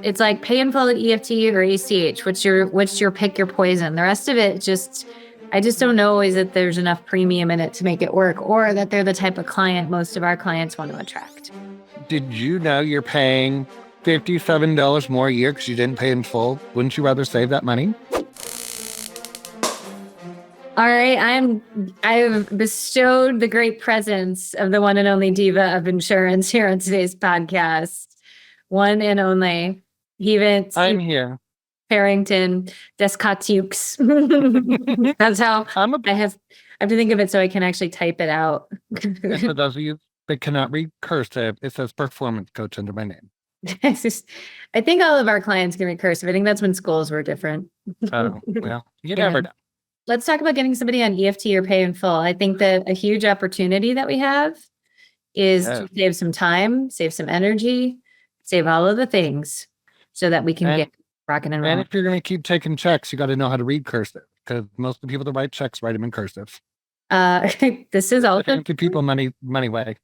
It's like pay in full at EFT or ACH. What's your pick your poison? The rest of it I just don't know is that there's enough premium in it to make it work, or that they're the type of client most of our clients want to attract. Did you know you're paying $57 more a year because you didn't pay in full? Wouldn't you rather save that money? All right, I've bestowed the great presence of the one and only diva of insurance here on today's podcast. One and only. I'm here. Harrington Descatux. That's how I have to think of it so I can actually type it out. And for those of you that cannot read cursive, it says performance coach under my name. I think all of our clients can read cursive. I think that's when schools were different. Oh, well, you never know. Let's talk about getting somebody on EFT or pay in full. I think that a huge opportunity that we have is to save some time, save some energy, save all of the things so that we can get rocking and rolling. And if you're going to keep taking checks, you got to know how to read cursive, because most of the people that write checks write them in cursive. This is also to people money way.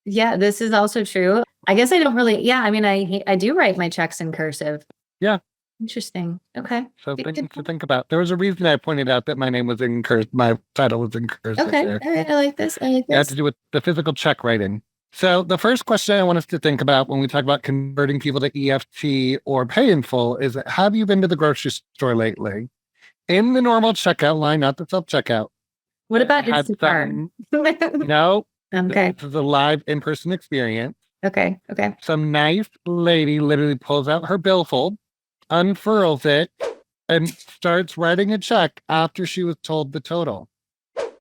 Yeah, this is also true. I guess I don't really. Yeah, I mean, I do write my checks in cursive. Yeah. Interesting. Okay. So things to think about. There was a reason I pointed out that my name was in cursive. My title was in cursive. Okay. All right. I like this. It had to do with the physical check writing. So the first question I want us to think about when we talk about converting people to EFT or pay in full is, have you been to the grocery store lately? In the normal checkout line, not the self-checkout. What about Instacart? No. Okay. This is a live in-person experience. Okay. Some nice lady literally pulls out her billfold, unfurls it, and starts writing a check after she was told the total,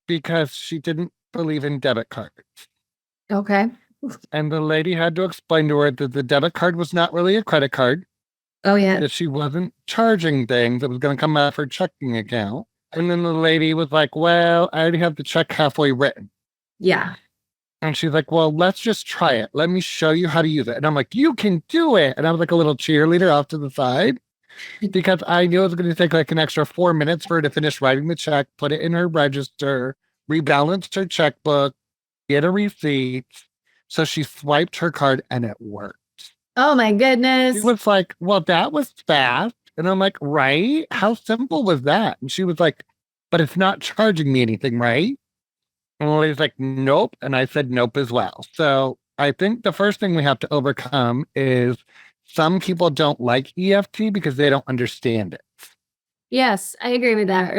because she didn't believe in debit cards. Okay. And the lady had to explain to her that the debit card was not really a credit card. Oh, yeah. That she wasn't charging things that was going to come out of her checking account. And then the lady was like, well, I already have the check halfway written. Yeah. And she's like, well, let's just try it. Let me show you how to use it. And I'm like, you can do it. And I was like a little cheerleader off to the side, because I knew it was going to take like an extra 4 minutes for her to finish writing the check, put it in her register, rebalance her checkbook, get a receipt. So she swiped her card and it worked. Oh my goodness. She was like, well, that was fast. And I'm like, right? How simple was that? And she was like, but it's not charging me anything, right? And the lady's like, nope. And I said, nope as well. So I think the first thing we have to overcome is some people don't like EFT because they don't understand it. Yes, I agree with that.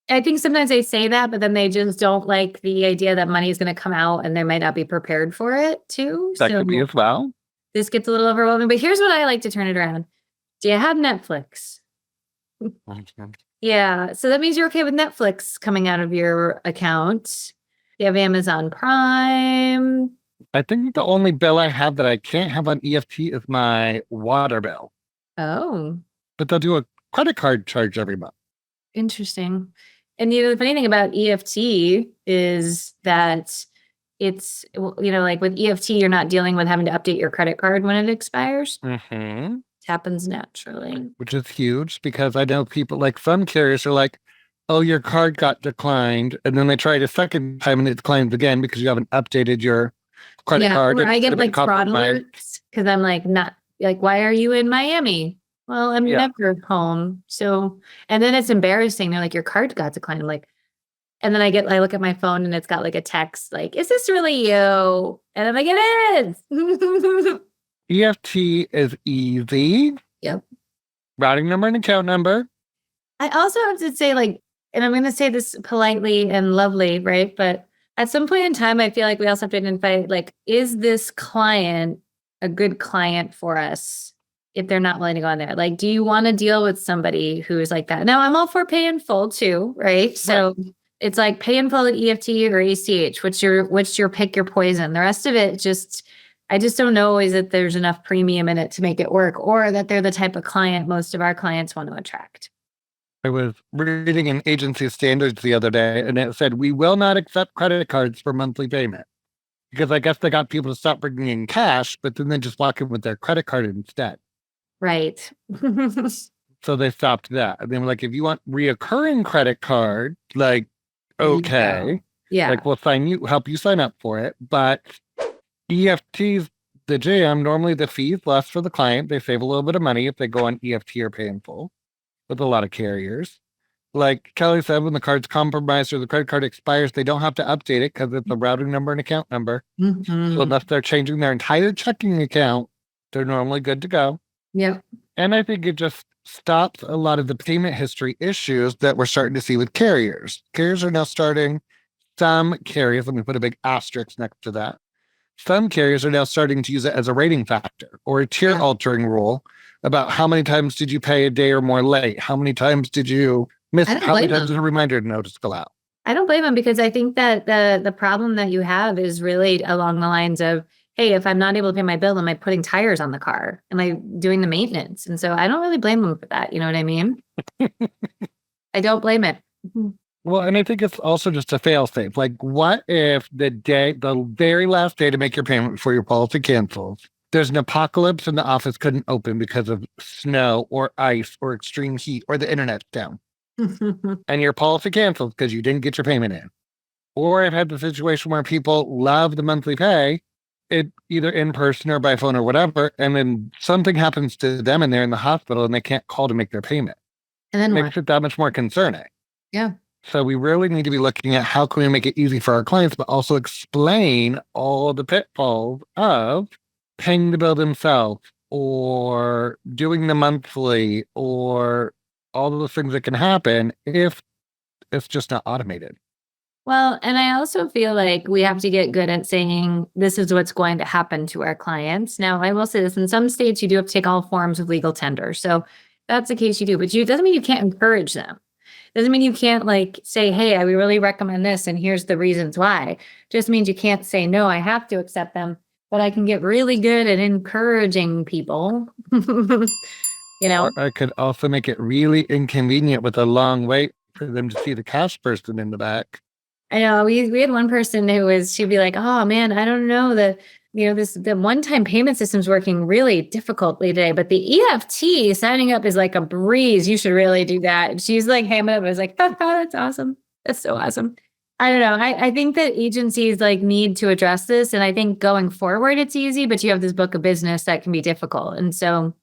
I think sometimes they say that, but then they just don't like the idea that money is going to come out and they might not be prepared for it too. That could be as well. This gets a little overwhelming, but here's what I like to turn it around. Do you have Netflix? Yeah. So that means you're okay with Netflix coming out of your account. You have Amazon Prime. I think the only bill I have that I can't have on EFT is my water bill. Oh. But they'll do a credit card charge every month. Interesting. And the funny thing about EFT is that it's, like with EFT, you're not dealing with having to update your credit card when it expires. Mm-hmm. It happens naturally. Which is huge, because I know people, like some carriers are like, oh, your card got declined. And then they try it a second time and it declines again because you haven't updated your credit card. I get like fraud alerts because I'm like, why are you in Miami? Well, I'm never home. So, and then it's embarrassing. They're like, your card got declined. I'm like, and then I look at my phone and it's got like a text like, is this really you? And I'm like, it is. EFT is easy. Yep. Routing number and account number. I also have to say, and I'm going to say this politely and lovely, right? But at some point in time, I feel like we also have to identify, is this client a good client for us? If they're not willing to go on there, do you want to deal with somebody who is like that? Now, I'm all for pay in full too, right? So it's like pay in full at EFT or ACH. What's your pick your poison? The rest of it I just don't know is that there's enough premium in it to make it work, or that they're the type of client most of our clients want to attract. I was reading an agency standards the other day, and it said, we will not accept credit cards for monthly payment, because I guess they got people to stop bringing in cash, but then they just walk in with their credit card instead. Right. So they stopped that. And they were like, if you want reoccurring credit card, okay. Yeah. We'll help you sign up for it. But EFTs the jam, normally the fee's less for the client. They save a little bit of money if they go on EFT or pay in full with a lot of carriers. Like Kelly said, when the card's compromised or the credit card expires, they don't have to update it because it's a routing number and account number. So unless they're changing their entire checking account, they're normally good to go. Yep. And I think it just stops a lot of the payment history issues that we're starting to see with carriers. Carriers are now starting, some carriers, let me put a big asterisk next to that. Some carriers are now starting to use it as a rating factor or a tier altering rule about how many times did you pay a day or more late? How many times did you miss? How many times did a reminder notice go out? I don't blame them, because I think that the problem that you have is really along the lines of, hey, if I'm not able to pay my bill, am I putting tires on the car? Am I doing the maintenance? And so I don't really blame them for that. You know what I mean? I don't blame it. Well, and I think it's also just a fail safe. Like, what if the very last day to make your payment before your policy cancels, there's an apocalypse and the office couldn't open because of snow or ice or extreme heat or the internet's down and your policy cancels because you didn't get your payment in? Or I've had the situation where people love the monthly pay, it either in person or by phone or whatever, and then something happens to them and they're in the hospital and they can't call to make their payment. And then makes it that much more concerning. Yeah. So we really need to be looking at how can we make it easy for our clients, but also explain all the pitfalls of paying the bill themselves or doing the monthly or all of those things that can happen if it's just not automated. Well, and I also feel like we have to get good at saying this is what's going to happen to our clients. Now, I will say this, in some states, you do have to take all forms of legal tender. So if that's the case, you do, but it doesn't mean you can't encourage them. Doesn't mean you can't like say, hey, I really recommend this and here's the reasons why. Just means you can't say, no, I have to accept them, but I can get really good at encouraging people. You know, or I could also make it really inconvenient with a long wait for them to see the cash person in the back. I know we had one person she'd be like, oh man, I don't know the one-time payment system's working really difficultly today, but the EFT signing up is like a breeze. You should really do that. And she's like, hey, I was like, oh, that's awesome. That's so awesome. I don't know. I think that agencies like need to address this. And I think going forward, it's easy, but you have this book of business that can be difficult. And so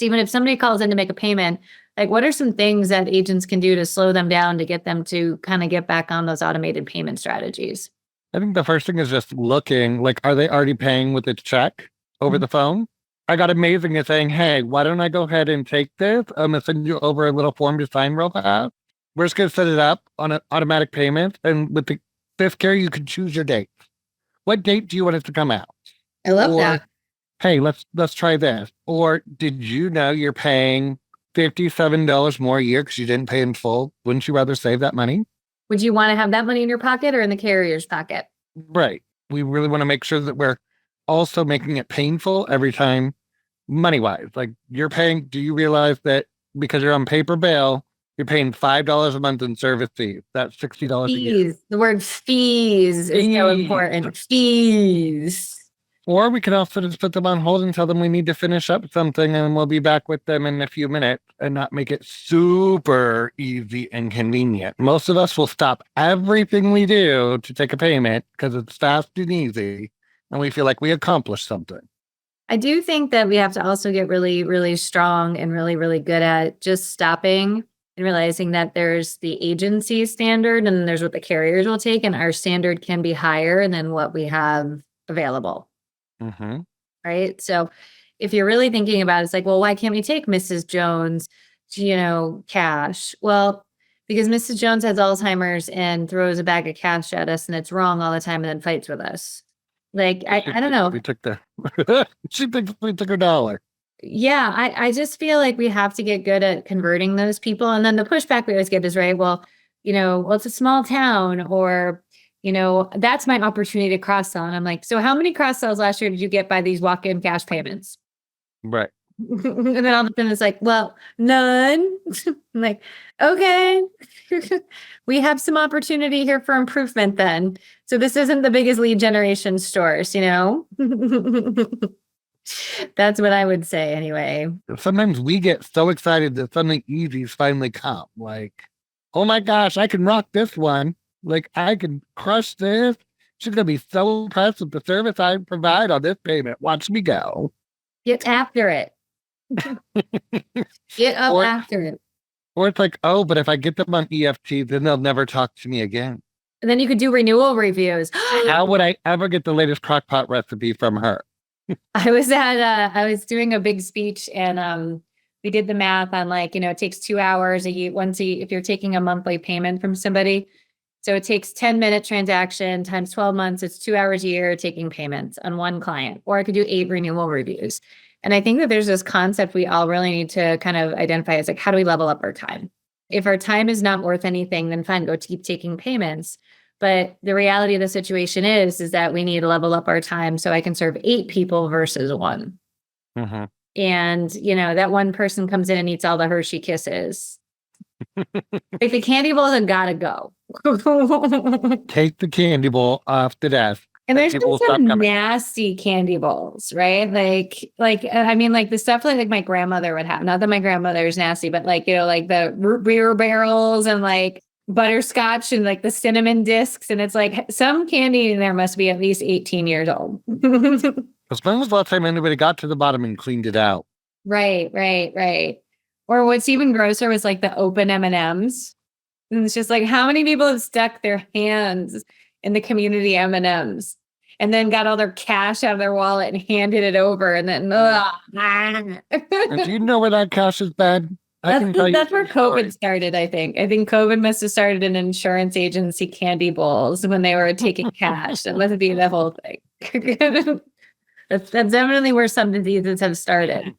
even if somebody calls in to make a payment, like what are some things that agents can do to slow them down to get them to kind of get back on those automated payment strategies? I think the first thing is just looking, like, are they already paying with a check over the phone? I got amazing at saying, hey, why don't I go ahead and take this? I'm going to send you over a little form to sign real fast. We're just going to set it up on an automatic payment. And with the fifth carrier, you can choose your date. What date do you want it to come out? I love that. Hey, let's try this. Or did you know you're paying $57 more a year because you didn't pay in full? Wouldn't you rather save that money? Would you want to have that money in your pocket or in the carrier's pocket? Right. We really want to make sure that we're also making it painful every time, money-wise. Like you're paying, do you realize that because you're on paper bail, you're paying $5 a month in service fees? That's $60 a year. The word fees is so important. Fees. Or we could also just put them on hold and tell them we need to finish up something and we'll be back with them in a few minutes and not make it super easy and convenient. Most of us will stop everything we do to take a payment because it's fast and easy and we feel like we accomplished something. I do think that we have to also get really, really strong and really, really good at just stopping and realizing that there's the agency standard and there's what the carriers will take, and our standard can be higher than what we have available. Mm-hmm. Right. So if you're really thinking about it, it's like, well, why can't we take Mrs. Jones, cash? Well, because Mrs. Jones has Alzheimer's and throws a bag of cash at us and it's wrong all the time and then fights with us. Like, I don't know. We took she thinks we took her dollar. Yeah. I just feel like we have to get good at converting those people. And then the pushback we always get is, right, well, it's a small town, or that's my opportunity to cross sell. And I'm like, so how many cross sells last year did you get by these walk-in cash payments? Right. And then all of a sudden it's like, well, none. I'm like, okay, we have some opportunity here for improvement then. So this isn't the biggest lead generation stores, That's what I would say anyway. Sometimes we get so excited that something easy's finally come. Like, oh my gosh, I can rock this one. Like, I can crush this. She's going to be so impressed with the service I provide on this payment. Watch me go. Get after it. Get up after it. Or it's like, oh, but if I get them on EFT, then they'll never talk to me again. And then you could do renewal reviews. How would I ever get the latest crockpot recipe from her? I was doing a big speech and we did the math on like, it takes 2 hours if you're taking a monthly payment from somebody. So it takes 10-minute transaction times 12 months. It's 2 hours a year taking payments on one client, or I could do 8 renewal reviews. And I think that there's this concept we all really need to kind of identify as like, how do we level up our time? If our time is not worth anything, then fine, go keep taking payments. But the reality of the situation is that we need to level up our time so I can serve 8 people versus 1. Mm-hmm. And, that one person comes in and eats all the Hershey Kisses. Like the candy bowls have got to go. Take the candy bowl off the desk. And there's been some nasty candy bowls, right? Like the stuff like my grandmother would have. Not that my grandmother is nasty, but like the root beer barrels and like butterscotch and like the cinnamon discs. And it's like some candy in there must be at least 18 years old. Because when was the last time anybody got to the bottom and cleaned it out? Right. Or what's even grosser was like the open M&Ms. And it's just like, how many people have stuck their hands in the community M&Ms and then got all their cash out of their wallet and handed it over and then, And do you know where that cash is bad? That's where COVID started, I think. I think COVID must have started an insurance agency candy bowls when they were taking cash. That must be the whole thing. That's definitely where some diseases have started.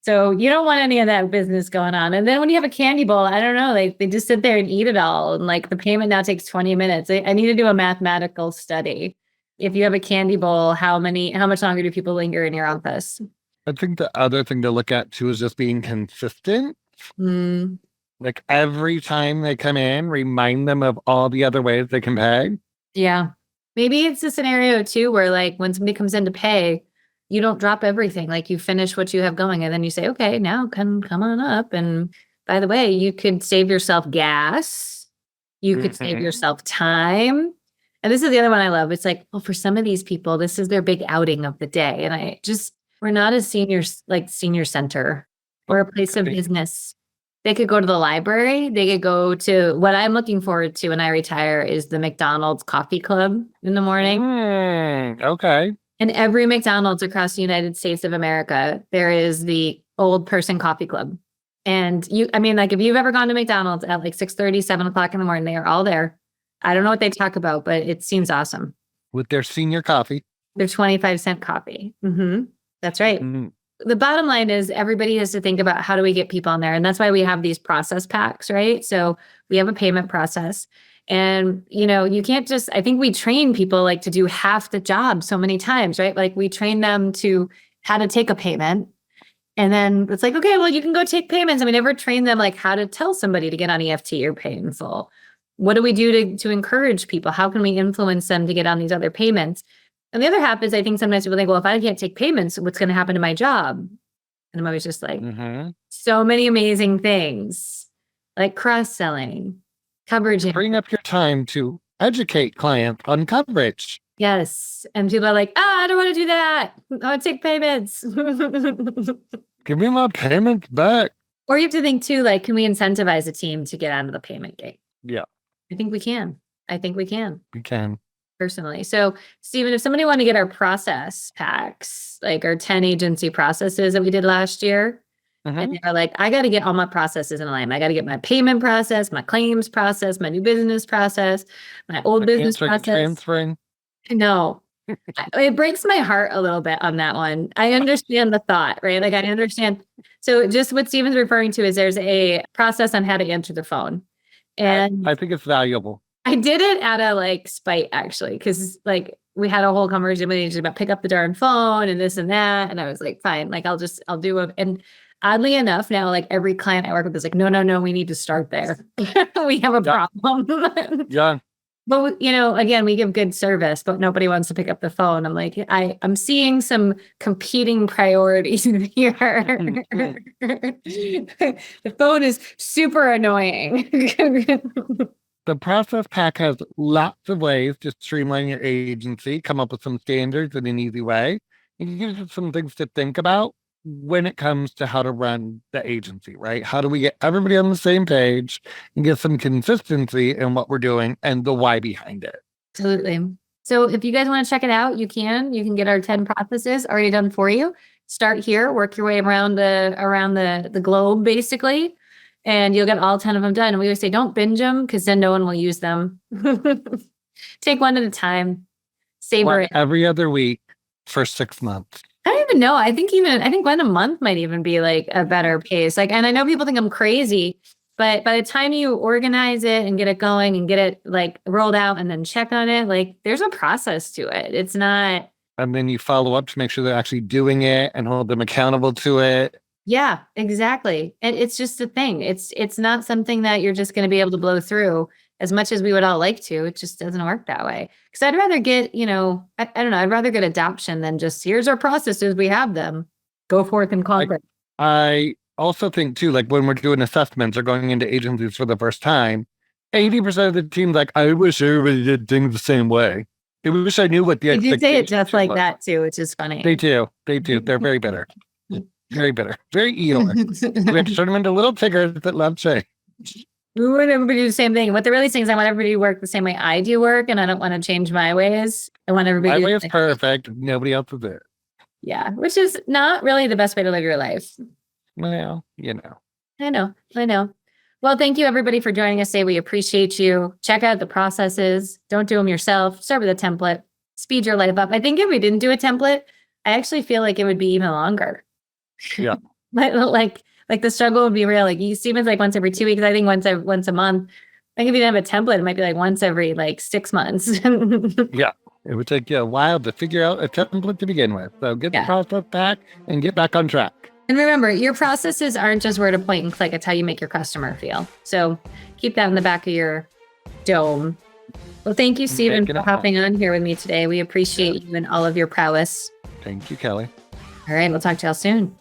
So you don't want any of that business going on. And then when you have a candy bowl, I don't know, like they just sit there and eat it all. And like the payment now takes 20 minutes. I need to do a mathematical study. If you have a candy bowl, how much longer do people linger in your office? I think the other thing to look at too is just being consistent. Like every time they come in, remind them of all the other ways they can pay. Yeah. Maybe it's a scenario too, where like when somebody comes in to pay, you don't drop everything. Like you finish what you have going and then you say, okay, now come on up. And by the way, you could save yourself gas. You could save yourself time. And this is the other one I love. It's like, well, for some of these people, this is their big outing of the day. And we're not a senior center or a place of business. They could go to the library. They could go to what I'm looking forward to when I retire is the McDonald's coffee club in the morning. Okay. In every McDonald's across the United States of America, there is the old person coffee club. And if you've ever gone to McDonald's at like 6:30, 7 o'clock in the morning, they are all there. I don't know what they talk about, but it seems awesome. With their senior coffee. Their 25-cent coffee. That's right. The bottom line is everybody has to think about how do we get people in there? And that's why we have these process packs, right? So we have a payment process. And, you can't I think we train people like to do half the job so many times, right? Like we train them to how to take a payment. And then it's like, okay, well, you can go take payments. And we never train them like how to tell somebody to get on EFT or pay in full. What do we do to encourage people? How can we influence them to get on these other payments? And the other half is I think sometimes people think, well, if I can't take payments, what's going to happen to my job? And I'm always just like, so many amazing things like cross-selling. Coverage. Bring up your time to educate clients on coverage. Yes. And people are like, I don't want to do that. I want to take payments. Give me my payments back. Or you have to think too, like, can we incentivize a team to get onto the payment game? Yeah. I think we can. We can. Personally. So, Stephen, if somebody wanted to get our process packs, like our 10 agency processes that we did last year, and they're like, I got to get all my processes in alignment. I got to get my payment process, my claims process, my new business process, my old business process. Transferring. No, it breaks my heart a little bit on that one. I understand the thought, right? Like I understand. So just what Stephen's referring to is there's a process on how to answer the phone. And I think it's valuable. I did it out of spite actually, because we had a whole conversation with each about pick up the darn phone and this and that. And I was like, fine, I'll do it. And oddly enough, now every client I work with is like, no, we need to start there. We have a problem. Yeah. But again, we give good service, but nobody wants to pick up the phone. I'm like, I'm seeing some competing priorities here. The phone is super annoying. The process pack has lots of ways to streamline your agency, come up with some standards in an easy way, and gives you some things to think about when it comes to how to run the agency, right? How do we get everybody on the same page and get some consistency in what we're doing and the why behind it? Absolutely. So if you guys want to check it out, you can. You can get our 10 processes already done for you. Start here, work your way around the globe, basically, and you'll get all 10 of them done. And we always say, don't binge them because then no one will use them. Take one at a time. Savor it. Every other week for 6 months. I don't even know. I think one a month might even be like a better pace. Like, and I know people think I'm crazy, but by the time you organize it and get it going and get it like rolled out and then check on it, like there's a process to it. It's not. And then you follow up to make sure they're actually doing it and hold them accountable to it. Yeah, exactly. And it's just a thing. It's not something that you're just going to be able to blow through as much as we would all like to. It just doesn't work that way. Because I'd rather get, I don't know, I'd rather get adoption than just here's our processes. We have them. Go forth and conquer. I also think too, like when we're doing assessments or going into agencies for the first time, 80% of the team's like, I wish everybody did things the same way. I wish I knew what the expectation was. You say it just like that too, which is funny. They do. They're very bitter. Very bitter. Very evil. We have to turn them into little tigers that love change. We want everybody to do the same thing. What they're really saying is I want everybody to work the same way I do work, and I don't want to change my ways. I want everybody My way is perfect. Nobody else is it. Yeah, which is not really the best way to live your life. Well, I know. Well, thank you everybody for joining us today. We appreciate you. Check out the processes. Don't do them yourself. Start with a template. Speed your life up. I think if we didn't do a template, I actually feel like it would be even longer. Yeah. like the struggle would be real. Like you see, it's like once every 2 weeks. I think once a month. I think if you didn't have a template, it might be like once every 6 months. Yeah. It would take you a while to figure out a template to begin with. So get the process back and get back on track. And remember, your processes aren't just where to point and click. It's how you make your customer feel. So keep that in the back of your dome. Well, thank you, Stephen, for hopping on here with me today. We appreciate you and all of your prowess. Thank you, Kelly. All right. We'll talk to y'all soon.